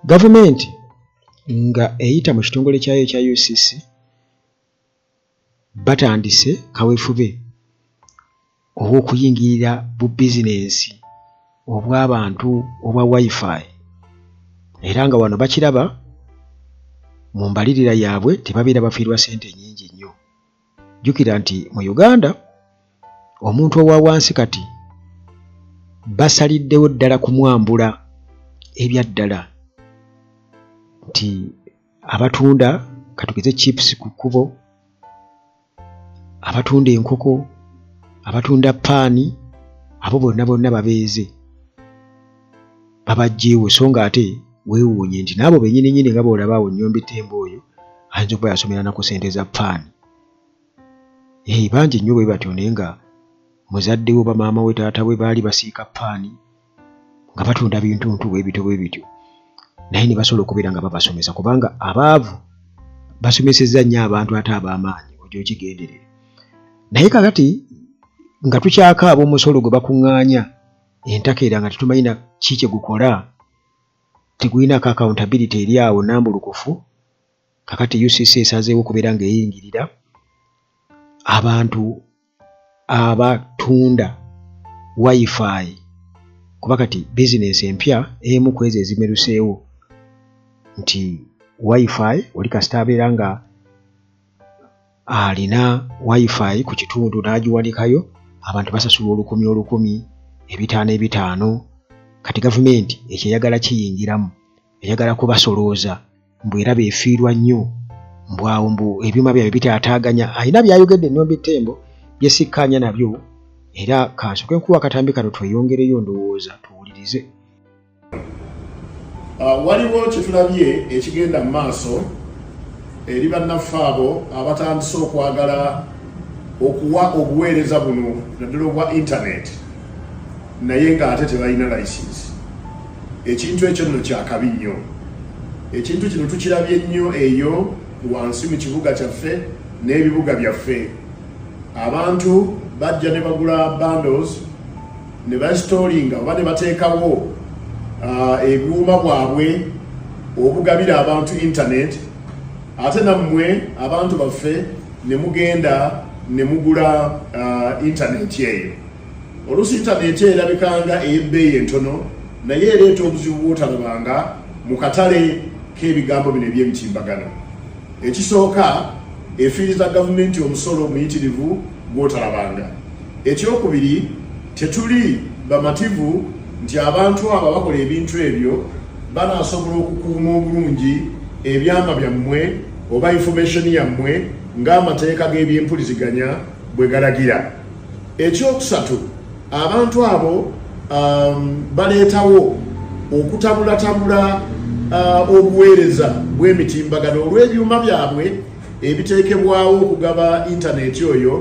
Government nga eyita mu kitongole kyayo kya UCC batandise kaweefube obw'okuyingirira bu bizinensi obw'abantu obwa wifi era nga wano bakiraba mu mbalirira yaabwe tebabeera bafiirwa ssente nnyingi nnyo. Jjukira nti mu Uganda omuntu owa wansi kati basaliddewo ddala kumwambula ebyaddala nti abatunda katugeze chips ku kkubo, abatunda enkoko, abatunda paani, abo bonna babeeze babajjeewo so nga ate weewuunye nti n'abo bennyini nga bw'olaba awo Nnyombi Tembo oyo ayinza okuba yasomera na ku ssente za paani. Bangi nnyo bwe batyo naye nga muzadde we bamaama we taata we baali basiika paani nga batunda bintuntu bwe bityo naye ne basobola okubeera nga babasomesa kubanga abaavu basomesezza nnyo abantu ate ab'amaanyi ojja okigenderere. Naye kakati nga tukyakaaba omusolo gwe bakuŋŋaanya entakeera nga tetumanyi na ki kye gukola, tegulinako accountability eri awo nambulukufu. Kakati UCC esazeewo okubeera ng'eyingirira abantu abatunda wifi kuba kati bizinensi empya emu ku ezo ezimeruseewo nti wifi oli kasita abeera nga alina wifi ku kitundu n'agiwanikayo abantu basasula 10,000, 5,500. Kati gavumenti ekyo eyagala kiyingiramu, eyagala kubasolooza mbw era beefiirwa nnyo mbwawo mbu ebyuma byabwe bitaataaganya. Alina byayogedde Nnyombi Tembo byesikkaanya nabyo era kansooke nkuwa akatambi kano tweyongereyo ndowooza tuwulirize. Waliwo kye tulabye ekigenda mu maaso eri bannaffe abo abatandise okwagala okuwa obuweereza buno naddala obwa intaneti naye ng'ate tebalina layisinsi. Ekintu ekyo nno kyakabi nnyo. Ekintu kino tukirabye nnyo eyo wansi mu kibuga kyaffe n'ebibuga byaffe. Abantu bajja ne bagula bundles ne basitoolinga oba ne bateekawo ebyuma bwabwe obugabira abantu intaneti, ate nammwe abantu baffe ne mugenda ne mugula intaneti eyo. Oluusi intaneti erabikanga ey'ebbeeyi entono naye ereeta obuzibu bw'otalabanga mu katale k'ebigambo bino eby'emitimbagano. Ekisooka efiiriza gavumenti omusolo omuyitirivu gw'otalabanga. Ekyokubiri, tetuli bamativu nti abantu abo bakola ebintu ebyo banaasobola okukuuma obulungi ebyama byammwe oba information yammwe ng'amateeka g'ebyempuliziganya bwe galagira. Ekyokusatu, abantu abo baleetawo okutabulatabula obuweereza bw'emitimbagano olw'ebyuma byabwe ebiteekebwawo okugaba intaneti oyo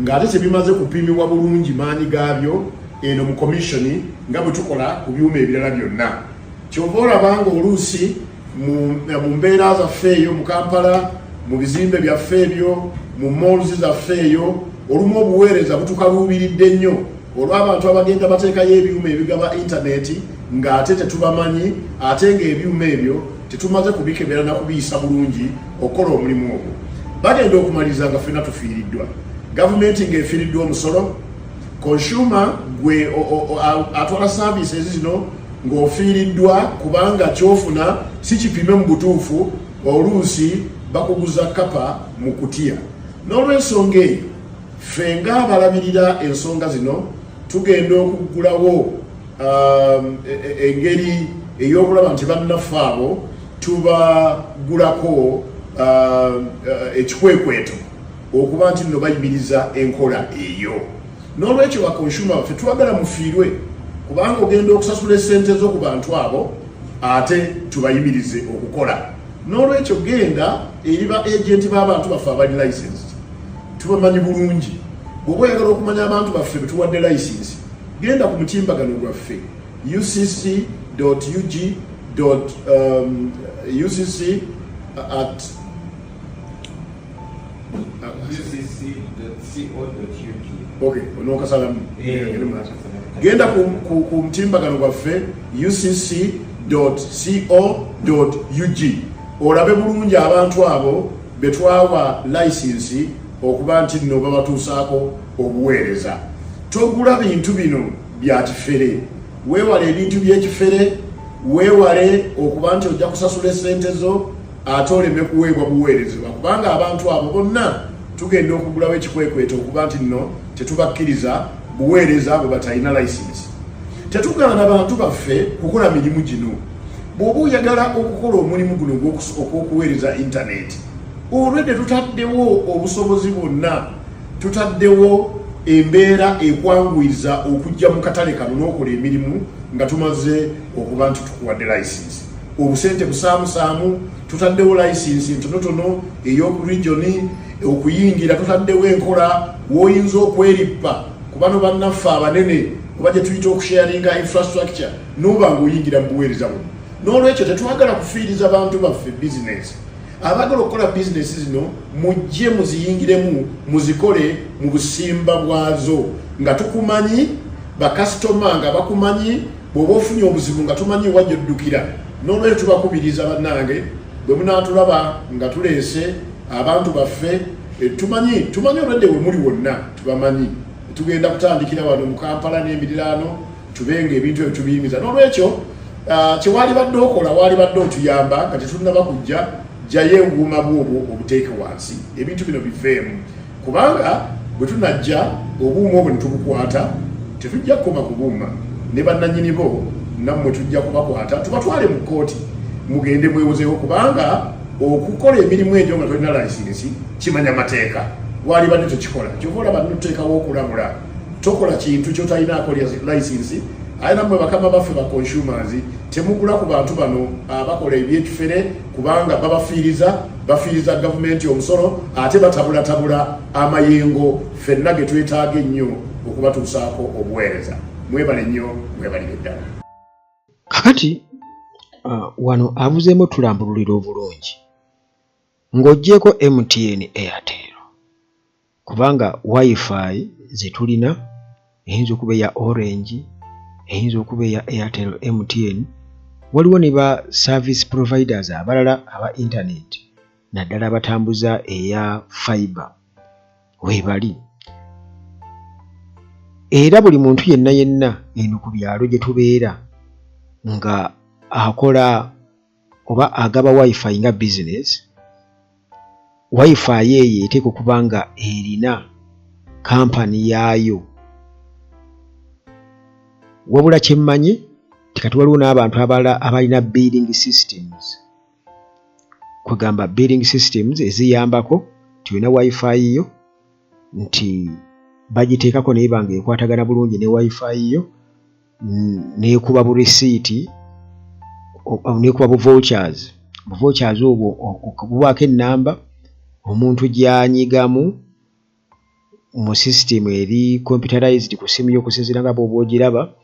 ng'ate tebimaze kupimibwa bulungi maanyi gaabyo eno mu komishoni nga bwe tukola ku byuma ebirala byonna. Kyova olabanga oluusi mu mbeera zaffe eyo mu Kampala, mu bizimbe byaffe ebyo, mu malls zaffe eyo, olumu obuweereza butukaluubiridde nnyo olw'abantu abagenda bateekayo ebyuma ebigaba intaneti ng'ate tetubamanyi ate ng'ebyuma ebyo tetumaze kubikebera na kubiyisa bulungi okukola omulimu ogwo. Bagenda okumaliriza nga ffenna tufiiriddwa. Gavumenti ng'efiiriddwa omusolo, consumer gwe atwala services zino ng'ofiiriddwa kubanga kyofuna si kipime mu butuufu, oluusi bakuguza kapa mu kutya. N'olw'ensonga eyo ffe ng'abalabirira ensonga zino tugenda okugulawo engeri ey'okulaba nti bannaffe abo tubagulako ekikwekweto okuba nti nno bayimiriza enkola eyo. N'olwekyo bakonsuma baffe twagala mufiirwe kubanga ogenda okusasula essente zo ku bantu abo ate tubayimirize okukola. N'olwekyo genda eri ba agenti b'abantu baffe abali license tubamanyi bulungi. Bw'oba oyagala okumanya abantu baffe betuwadde license genda ku mutimbagano gwaffe Okay, onokasalamu. Genda ku mutimbagano gwaffe ucc.org.ug olabe bulungi abantu abo betwawa license okuba nti nno babatuusaako obuweereza. Togula bintu bino bya kifere, weewale ebintu by'ekifere, weewale okuba nti ojja kusasula essente zo ate oleme kuweebwa buweerezebwa, kubanga abantu abo bonna tugenda okugulawo ekikwekweto okuba nti nno tetubakkiriza buweereza bwe batalina license. Tetugaana bantu baffe kukola mirimu gino. Bw'oba oyagala okukola omulimu guno ogw'okuweereza internet, olwedde tutaddewo obusobozi bwonna, tutaddewo embeera ekwanguyiza okujja mu katale kano n'okola emirimu nga tumaze okuba nti tukuwadde license. Obusente busaamusaamu, tutaddewo license ntonotono ey'oku regioni, okuyingira tutaddewo enkola w'oyinza okwerippa ku bano bannaffe abanene kuba gye tuyita okusharinga infrastructure n'oba ng'oyingira mu buweereza buno. N'olwekyo tetwagala kufiiriza bantu baffe bizinesi. Abagala okukola bizinesi zino mujje muziyingiremu, muzikole mu busimba bwazo nga tukumanyi, bakasitoma nga bakumanyi, bw'oba ofunye obuzibu nga tumanyi wajja oddukira. N'olwekyo tubakubiriza bannange, bwe munaatulaba nga tuleese abantu baffe, tumanyi olwedde we muli wonna, tubamanyi. Tugenda kutandikira wano mu Kampala n'emiriraano, tubenga ebintu ebyo tubiyingiza. N'olwekyo kyewali badde okola, wali badde otuyamba nga tetunnaba kujja, jjayo enguuma bwobwo obuteeke wansi, ebintu bino biveemu. Kubanga bwe tunajja obuuma obwo ne tubukwata, tetujja kukoma ku buuma, ne bannannyini bo nammwe tujja kubakwata tubatwale mu kkooti mugende mwewozeewo, kubanga okukola emirimu egyo nga tolina license kimanya mateeka. Wali badde tukikola, kyova olaba tuteekawo okulamula. Tokola kintu kyotalinaako license. Aye nammwe bakama baffe ba consumers temugula ku bantu bano abakola ebyekifere, kubanga bafiiriza gavumenti omusolo ate batabulatabula amayengo ffenna ge twetaaga ennyo okubatuusaako obuweereza. Mwebale nnyo, mwebalire ddala. Kakati wano avuzeemu tulambululira obulungi ng'oggyeko MTN Airtel, kubanga wifi ze tulina eyinza okuba eya Orange, eyinza okuba eya Airtel, MTN, waliwo ne ba service providers abalala aba internet naddala abatambuza eya fiber weebali. Era buli muntu yenna eno ku byalo gye tubeera nga akola oba agaba wifi nga business, wifi eyo eteeka okuba nga erina kampani yaayo. Wabula kyemmanyi tikati waliwo n'abantu abalala abalina billing systems, kwegamba billing systems eziyambako tuyina wifi yo nti bagiteekako naye banga ekwatagana bulungi ne wifi yo, neekuba bu receipt, neekuba bu vouchers obwo okububaako ennamba omuntu gy'anyigamu mu system eri computerized ku simu y'okusinziira nga bw'oba ogiraba,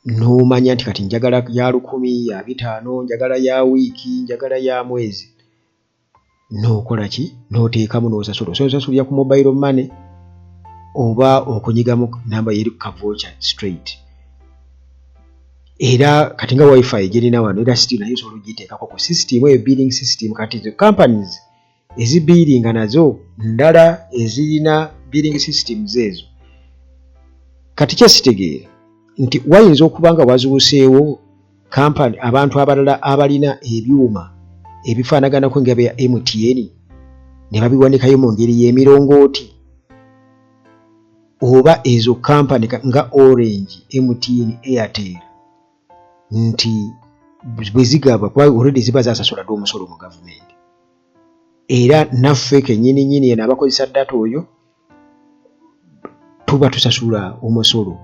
n'omanya nti kati njagala ya 1,000, ya 5, njagala ya wiiki, njagala ya mwezi. N'okola ki? N'oteekamu n'osasula. Osobola ku mobile money oba okunyigamu namba yeri ku kavoucher straight. Era kati nga wifi gyerina wano era still nayo osobola ogiteekako ku system eyo, billing system. Kati zo companies ezibiringa nazo ndala ezirina billing systems ezo. Kati kyesitegeera nti wayinza okuba nga wazuuseewo company abantu abalala abalina ebyuma ebifaanaganako nga bya MTN ne babiwanikayo mu ngeri y'emirongooti, oba ezo company nga Orange, MTN, Airtel nti bwe zigaba kuba already ziba zasasula dde omusolo mu gavumenti. Era naffe kennyini eno abakozesa data oyo tuba tusasula omusolo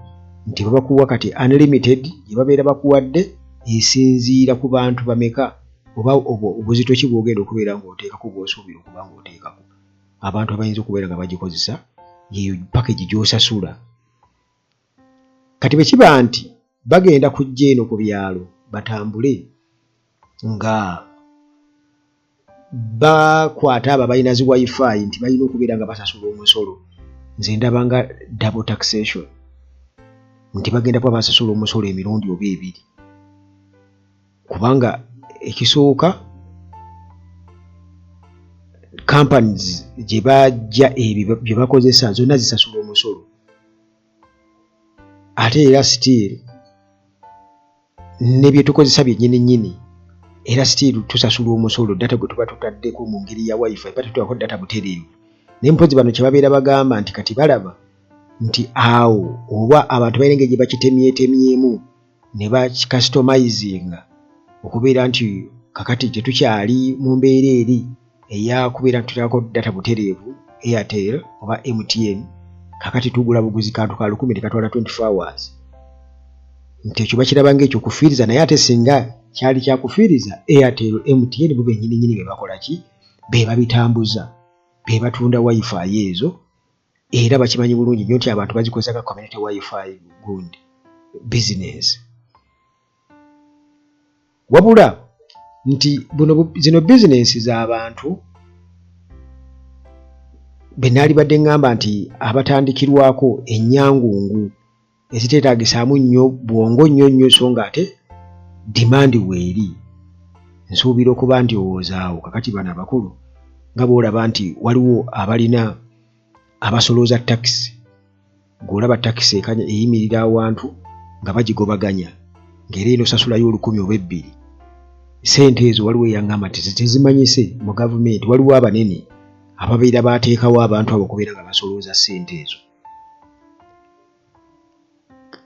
nti babakuwa kati unlimited gye babeera bakuwadde esinziira ku bantu bameka oba obuzito ki bwogenda okubeera ng'oteekako bw'osuubira okuba ng'oteekako. Abantu abayinza okubeera nga bagikozesa yeyo package gy'osasula. Kati bwe kiba nti bagenda kujja eno ku byalo batambule nga bakwata abo abalina zi wifi nti balina okubeera nga basasula omusolo, nze ndaba nga double taxation, nti bagenda kuba basasula omusolo emirundi oba ebiri. kubanga ekisooka companies gye bajja ebyo bye bakozesa zonna zisasula omusolo ate era still ne bye tukozesa byennyini era still tusasula omusolo data gwe tuba tutaddeko mu ngeri ya wifi batutwako data butereevu naye mpozi bano kye babeera bagamba nti kati balaba nti awo oba abantu balina engeri gye bakitemyetemyemu ne bakicustomizing okubeera nti kakati gye tukyali mu mbeera eri eyakubeera tutako data butereevu Airtel oba MTN kakati tugula buguzi kantu ka 10 tekatwala 24 hours nti ekyo bakiraba ng'ekyo kufiiriza naye ate singa kyali kyakufiiriza Airtel MTN bo bennyini be bakola ki be babitambuza be batunda wifi ezo era bakimanyi bulungi nnyo nti abantu bazikozesa ka community wifi gundi business wabula nti zino business z'abantu benaali badde ngamba nti abatandikirwako ennyangungu eziteetaagisaamu nnyo bwongo nnyo so nga ate demand weeri nsuubira okuba nti owoozaawo kakati bano abakulu nga bw'olaba nti waliwo abalina abasolooza takisi ng'olaba takisi eyimirira awantu nga bagigobaganya ng'era eno osasulayo 1,000 oba 2 sente ezo waliwo eyaŋŋamba nti tezimanyise mu gavumenti waliwo abanene ababeera baateekawo abantu abo okubeera nga basolooza sente ezo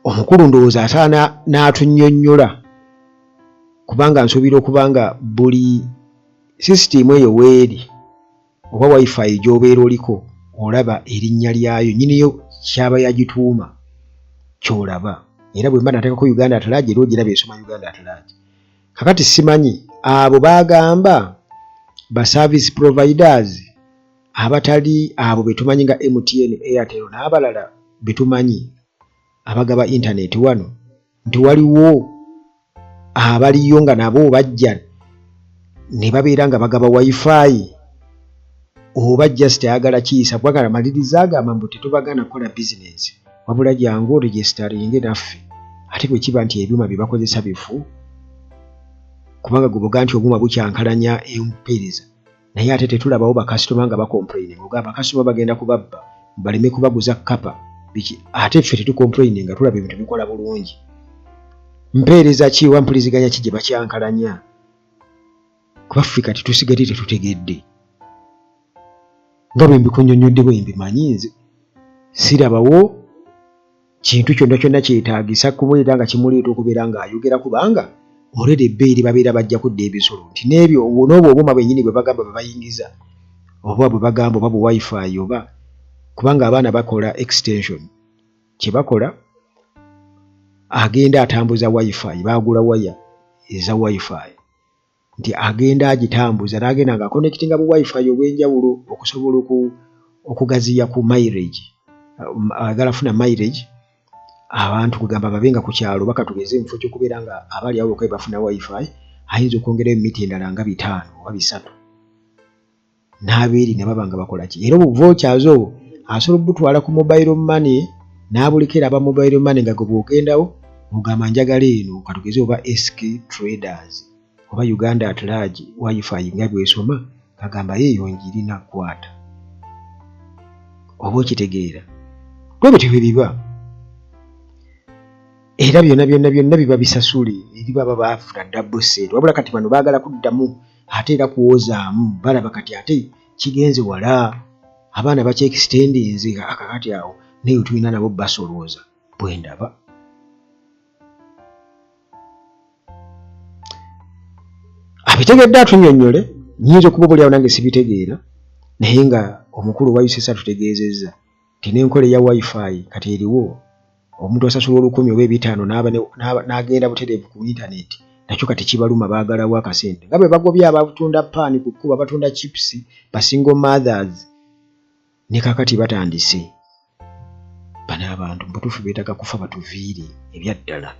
omukulu ndowooza asaana n'atunnyonnyola kubanga nsuubira okuba nga buli sisitimu eyo weeri oba wifi gy'obeera oliko olaba erinnya lyayo nyiniyo kyaba yagituuma ky'olaba era bwe mba nateekako Uganda At Large era ogiraba esoma Uganda At Large kakati simanyi abo bagamba ba service providers abatali abo betumanyi nga MTN Airtel n'abalala betumanyi abagaba internet wano nti waliwo abaliyo nga nabo bajja ne babeera nga bagaba wifi oba just ayagala kiyisa kubanga amaliriza agamba mbu tetubagana kukola business wabula jangu registaringe naffe ate bwe kiba nti ebyuma bye bakozesa bifu kubanga guboga nti obuma bukyankalanya empeereza naye ate tetulabawo bakasitoma nga bakomplaining ogamba bakasitoma bagenda kubabba baleme kubaguza kapa biki ate ffe tetukomplaining nga tulaba ebintu bikola bulungi mpeereza ki wampuliziganya ki gye bakyankalanya kuba ffe kati tusigade tetutegedde nga bwe mbikunnyonnyodde bwe mbimanyi nze sirabawo kintu kyonna kyetaagisa kubeera nga kimuleeta okubeera ng'ayogera kubanga olwedde ebbeeri babeera bajja kudda ebisolo nti n'ebyo n'obwo obuma bwennyini bwe bagamba bwe bayingiza oba bwe bagamba oba bwe wifi oba kubanga abaana bakola extension kye bakola agenda atambuza wifi baagula waya eza wifi nti agenda agitambuza n'agenda nga connectinga bu wifi obw'enjawulo okusobola okugaziya ku mileage agala funa mileage abantu kugamba babenga ku kyalo bakatugeze mufo ky'okubeera nga abali awo kwe bafuna wifi ayinza okwongerayo emiti endala nga 5 oba 3 n'abeeri ne babanga bakola ki era vouchers obo asobola okutwala ku mobile money n'abulekera aba mobile money nga gwe bw'ogendawo mugamba njagala eno katugeze oba SK Traders oba Uganda At Large wifi nga bw'esoma kagamba yeeyo ngirina kwata oba okitegeera bwe biba era byonna biba bisasule eri baba baafuna double set wabula kati bano baagala kuddamu ate era kuwozaamu balaba kati ate kigenze wala abaana bakyextendinze akakati awo naye tulina nabo basolooza bwe ndaba abitegedde atunnyonnyole nnyinza okuba buli awo nange sibitegeera naye nga omukulu wa UCSA tutegeezezza nti n'enkola eya wifi kati eriwo omuntu asasula 10 oba 5 n'agenda butereevu ku internet nakyo kati kibaluma baagalawo akasente nga bwe bagobya abatunda paani ku kkuba batunda chips ba single mothers ne kakati batandise bano abantu mbutuufu beetaaga kufa batuviire ebyaddala